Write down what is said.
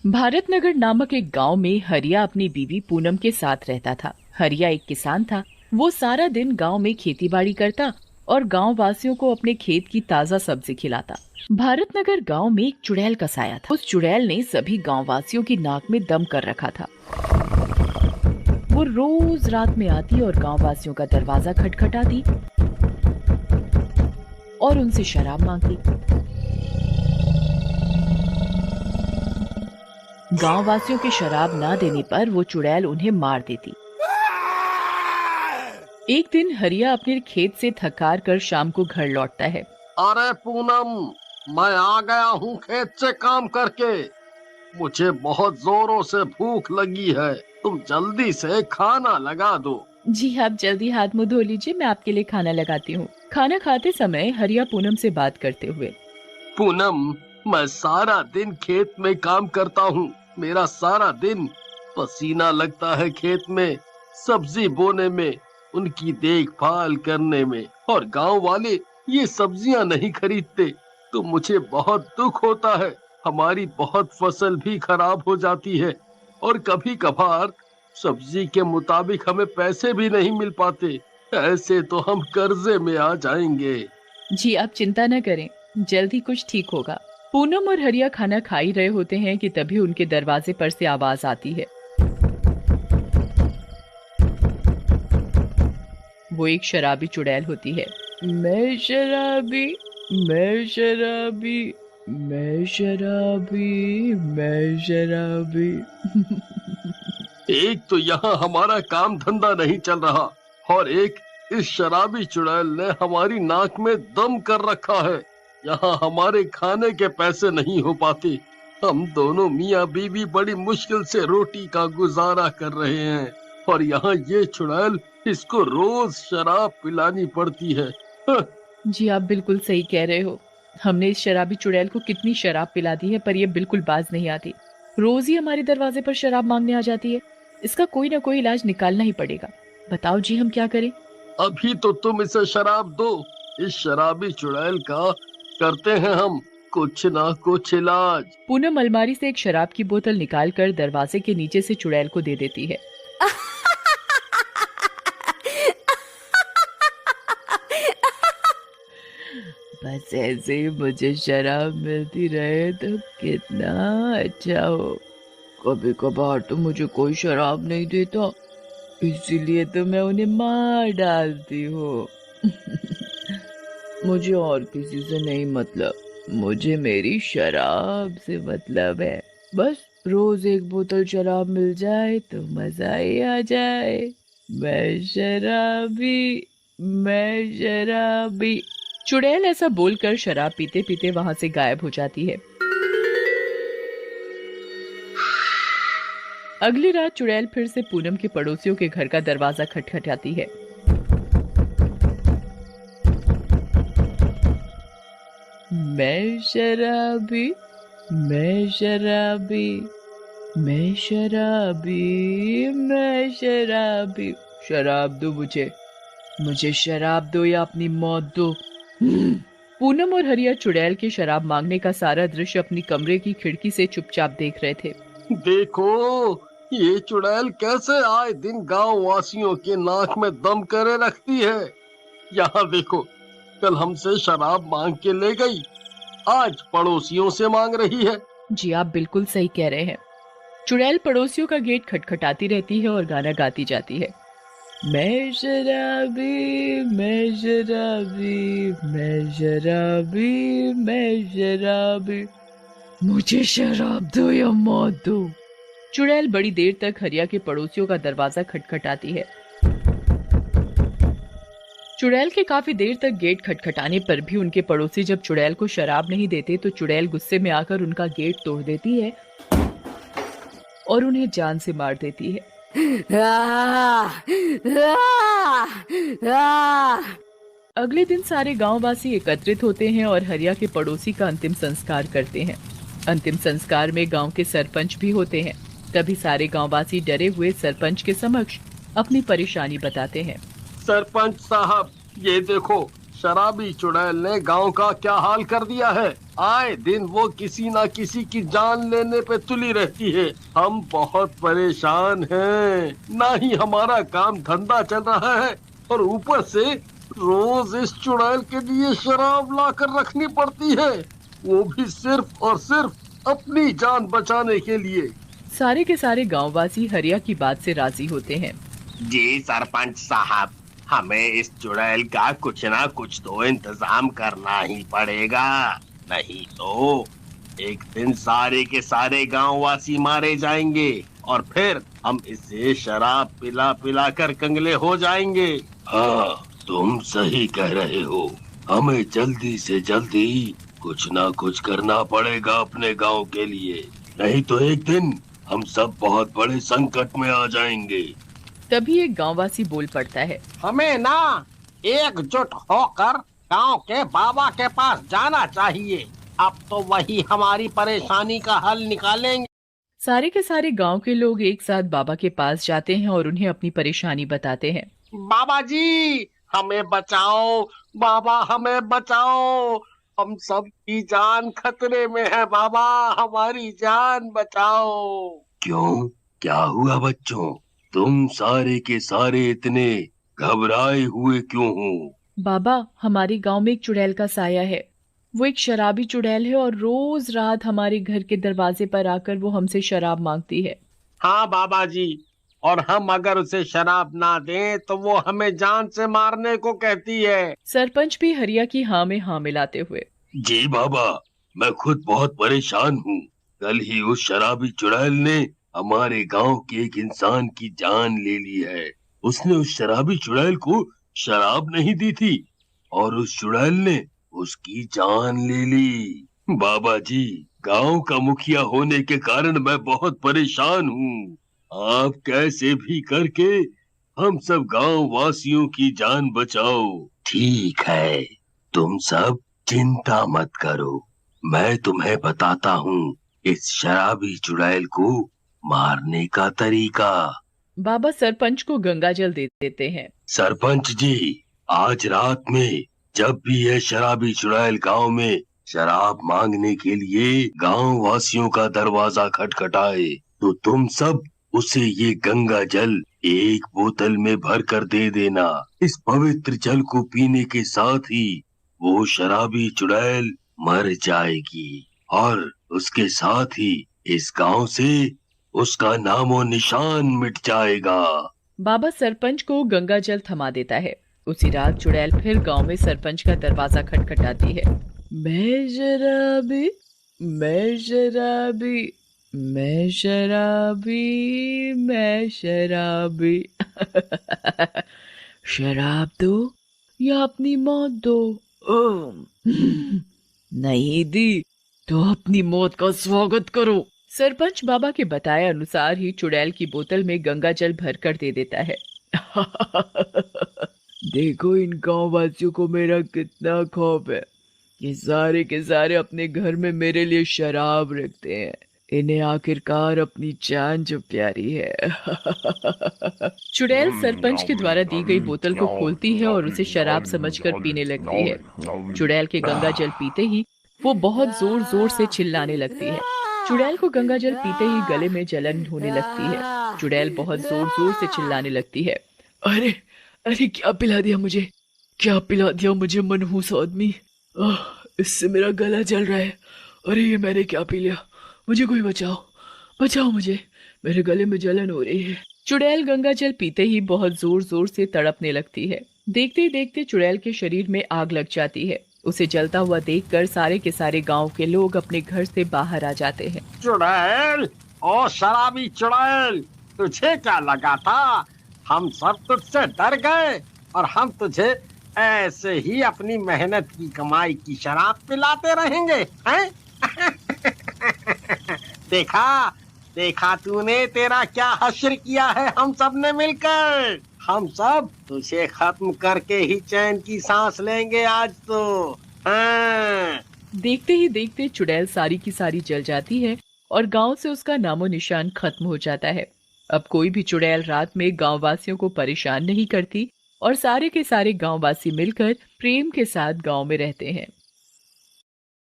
भारतनगर नामक एक गांव में हरिया अपनी बीवी पूनम के साथ रहता था। हरिया एक किसान था। वो सारा दिन गांव में खेतीबाड़ी करता और गांव वासियों को अपने खेत की ताजा सब्जी खिलाता। भारतनगर गांव में एक चुड़ैल का साया था। उस चुड़ैल ने सभी गांव वासियों की नाक में दम कर रखा था। वो रोज रात में आती और गांव वासियों का दरवाजा खटखटाती और उनसे शराब मांगती। गांव वासियों के शराब ना देने पर वो चुड़ैल उन्हें मार देती। एक दिन हरिया अपने खेत से थकार कर शाम को घर लौटता है। अरे पूनम, मैं आ गया हूँ खेत से काम करके। मुझे बहुत जोरों से भूख लगी है। तुम जल्दी से खाना लगा दो। जी आप जल्दी हाथ मुंह धो लीजिए, मैं आपके लिए खाना लगाती हूँ। खाना खाते समय हरिया पूनम से बात करते हुए, पूनम, मैं सारा दिन खेत में काम करता हूँ। मेरा सारा दिन पसीना लगता है खेत में, सब्जी बोने में, उनकी देखभाल करने में, और गांव वाले ये सब्जियां नहीं खरीदते तो मुझे बहुत दुख होता है। हमारी बहुत फसल भी खराब हो जाती है और कभी कभार सब्जी के मुताबिक हमें पैसे भी नहीं मिल पाते। ऐसे तो हम कर्जे में आ जाएंगे। जी आप चिंता न करें, जल्दी कुछ ठीक होगा। पूनम और हरिया खाना खा ही रहे होते हैं कि तभी उनके दरवाजे पर से आवाज आती है। वो एक शराबी चुड़ैल होती है। मैं शराबी, मैं शराबी, मैं शराबी, मैं शराबी। एक तो यहाँ हमारा काम धंधा नहीं चल रहा और एक इस शराबी चुड़ैल ने हमारी नाक में दम कर रखा है। यहाँ हमारे खाने के पैसे नहीं हो पाते। हम दोनों मियाँ बीवी बड़ी मुश्किल से रोटी का गुजारा कर रहे हैं और यहाँ ये चुड़ैल, इसको रोज शराब पिलानी पड़ती है। जी आप बिल्कुल सही कह रहे हो। हमने इस शराबी चुड़ैल को कितनी शराब पिला दी है, पर ये बिल्कुल बाज नहीं आती। रोज ही हमारे दरवाजे पर शराब मांगने आ जाती है। इसका कोई ना कोई इलाज निकालना ही पड़ेगा। बताओ जी हम क्या करें? अभी तो तुम इसे शराब दो। इस शराबी चुड़ैल का करते हैं हम कुछ ना कुछ इलाज। पूनम अलमारी से एक शराब की बोतल निकालकर दरवाजे के नीचे से चुड़ैल को दे देती है। बस ऐसे ही मुझे शराब मिलती रहे तो कितना अच्छा हो। कभी कभार तो मुझे कोई शराब नहीं देता, इसीलिए तो मैं उन्हें मार डालती हूँ। मुझे और किसी से नहीं मतलब, मुझे मेरी शराब से मतलब है। बस रोज एक बोतल शराब मिल जाए तो मजा ही आ जाए। मैं शराबी, मैं शराबी। चुड़ैल ऐसा बोलकर शराब पीते पीते वहां से गायब हो जाती है। अगली रात चुड़ैल फिर से पूनम के पड़ोसियों के घर का दरवाजा खटखटाती है। मैं शराबी, मैं शराबी, मैं शराबी, मैं शराबी। शराब दो मुझे, मुझे शराब दो या अपनी मौत दो। पूनम और हरिया चुड़ैल के शराब मांगने का सारा दृश्य अपनी कमरे की खिड़की से चुपचाप देख रहे थे। देखो, ये चुड़ैल कैसे आए दिन गांव वासियों के नाक में दम करे रखती है। यहाँ देखो, कल हमसे शराब मांग के ले गई, आज पड़ोसियों से मांग रही है। जी आप बिल्कुल सही कह रहे हैं। चुड़ैल पड़ोसियों का गेट खटखटाती रहती है और गाना गाती जाती है। मैं शराबी, मैं शराबी, मैं शराबी, मैं शराबी। मुझे शराब दो या मौत दो। चुड़ैल बड़ी देर तक हरिया के पड़ोसियों का दरवाजा खटखटाती है। चुड़ैल के काफी देर तक गेट खटखटाने पर भी उनके पड़ोसी जब चुड़ैल को शराब नहीं देते तो चुड़ैल गुस्से में आकर उनका गेट तोड़ देती है और उन्हें जान से मार देती है। अगले दिन सारे गांववासी एकत्रित होते हैं और हरिया के पड़ोसी का अंतिम संस्कार करते हैं। अंतिम संस्कार में गांव के सरपंच भी होते हैं। तभी सारे गांववासी डरे हुए सरपंच के समक्ष अपनी परेशानी बताते हैं। सरपंच साहब, ये देखो, शराबी चुड़ैल ने गांव का क्या हाल कर दिया है। आए दिन वो किसी ना किसी की जान लेने पे तुली रहती है। हम बहुत परेशान हैं, ना ही हमारा काम धंधा चल रहा है और ऊपर से रोज इस चुड़ैल के लिए शराब लाकर रखनी पड़ती है, वो भी सिर्फ और सिर्फ अपनी जान बचाने के लिए। सारे के सारे गांववासी हरिया की बात से राजी होते हैं। जी सरपंच साहब, हमें इस चुड़ैल का कुछ ना कुछ तो इंतजाम करना ही पड़ेगा, नहीं तो एक दिन सारे के सारे गांववासी मारे जाएंगे और फिर हम इसे शराब पिला पिला कर कंगले हो जाएंगे। हाँ, तुम सही कह रहे हो, हमें जल्दी से जल्दी कुछ ना कुछ करना पड़ेगा अपने गांव के लिए, नहीं तो एक दिन हम सब बहुत बड़े संकट में आ जाएंगे। तभी एक गांववासी बोल पड़ता है। हमें ना एकजुट होकर गांव के बाबा के पास जाना चाहिए, अब तो वही हमारी परेशानी का हल निकालेंगे। सारे के सारे गांव के लोग एक साथ बाबा के पास जाते हैं और उन्हें अपनी परेशानी बताते हैं। बाबा जी हमें बचाओ, बाबा हमें बचाओ, हम सब की जान खतरे में है, बाबा हमारी जान बचाओ। क्यों, क्या हुआ बच्चों? तुम सारे के सारे इतने घबराए हुए क्यों हो? बाबा, हमारे गांव में एक चुड़ैल का साया है। वो एक शराबी चुड़ैल है और रोज रात हमारे घर के दरवाजे पर आकर वो हमसे शराब मांगती है। हाँ बाबा जी, और हम अगर उसे शराब ना दें तो वो हमें जान से मारने को कहती है। सरपंच भी हरिया की हाँ में हाँ मिलाते हुए। जी बाबा, मैं खुद बहुत परेशान हूँ। कल ही उस शराबी चुड़ैल ने हमारे गांव के एक इंसान की जान ले ली है। उसने उस शराबी चुड़ैल को शराब नहीं दी थी और उस चुड़ैल ने उसकी जान ले ली। बाबा जी, गांव का मुखिया होने के कारण मैं बहुत परेशान हूँ। आप कैसे भी करके हम सब गांव वासियों की जान बचाओ। ठीक है, तुम सब चिंता मत करो, मैं तुम्हें बताता हूँ इस शराबी चुड़ैल को मारने का तरीका। बाबा सरपंच को गंगाजल दे देते हैं। सरपंच जी, आज रात में जब भी यह शराबी चुड़ैल गांव में शराब मांगने के लिए गांव वासियों का दरवाजा खटखटाए तो तुम सब उसे ये गंगा जल एक बोतल में भर कर दे देना। इस पवित्र जल को पीने के साथ ही वो शराबी चुड़ैल मर जाएगी और उसके साथ ही इस गांव से उसका नामो निशान मिट जाएगा। बाबा सरपंच को गंगाजल थमा देता है। उसी रात चुड़ैल फिर गांव में सरपंच का दरवाजा खटखटाती है। मैं शराबी, मैं शराबी, मैं शराबी, मैं शराबी। शराब दो या अपनी मौत दो। ओम। नहीं दी तो अपनी मौत का स्वागत करो। सरपंच बाबा के बताए अनुसार ही चुड़ैल की बोतल में गंगाजल भर कर दे देता है। देखो इन गांव वासियों को मेरा कितना खौफ है। ये सारे के सारे अपने घर में मेरे लिए शराब रखते हैं। इन्हें आखिरकार अपनी जान जो प्यारी है। चुड़ैल सरपंच के द्वारा दी गई बोतल को खोलती है और उसे शराब समझकर पीने लगती है। चुड़ैल के गंगाजल पीते ही वो बहुत जोर जोर से चिल्लाने लगती है। चुड़ैल को गंगाजल पीते ही गले में जलन होने लगती है। चुड़ैल बहुत जोर जोर से चिल्लाने लगती है। अरे अरे, क्या पिला दिया मुझे, क्या पिला दिया मुझे मनहूस आदमी। इससे मेरा गला जल रहा है। अरे ये मैंने क्या पी लिया, मुझे कोई बचाओ, बचाओ मुझे, मेरे गले में जलन हो रही है। चुड़ैल गंगाजल पीते ही बहुत जोर जोर से तड़पने लगती है। देखते ही देखते चुड़ैल के शरीर में आग लग जाती है। उसे जलता हुआ देखकर सारे के सारे गांव के लोग अपने घर से बाहर आ जाते हैं। चुड़ैल, ओ शराबी चुड़ैल, तुझे क्या लगा था हम सब तुझसे डर गए और हम तुझे ऐसे ही अपनी मेहनत की कमाई की शराब पिलाते रहेंगे, हैं? देखा देखा तूने तेरा क्या हश्र किया है हम सब ने मिलकर। हम सब तुझे खत्म करके ही चैन की सांस लेंगे आज तो। हाँ। देखते ही देखते चुड़ैल सारी की सारी जल जाती है और गांव से उसका नामो निशान खत्म हो जाता है। अब कोई भी चुड़ैल रात में गांव वासियों को परेशान नहीं करती और सारे के सारे गांव वासी मिलकर प्रेम के साथ गांव में रहते हैं।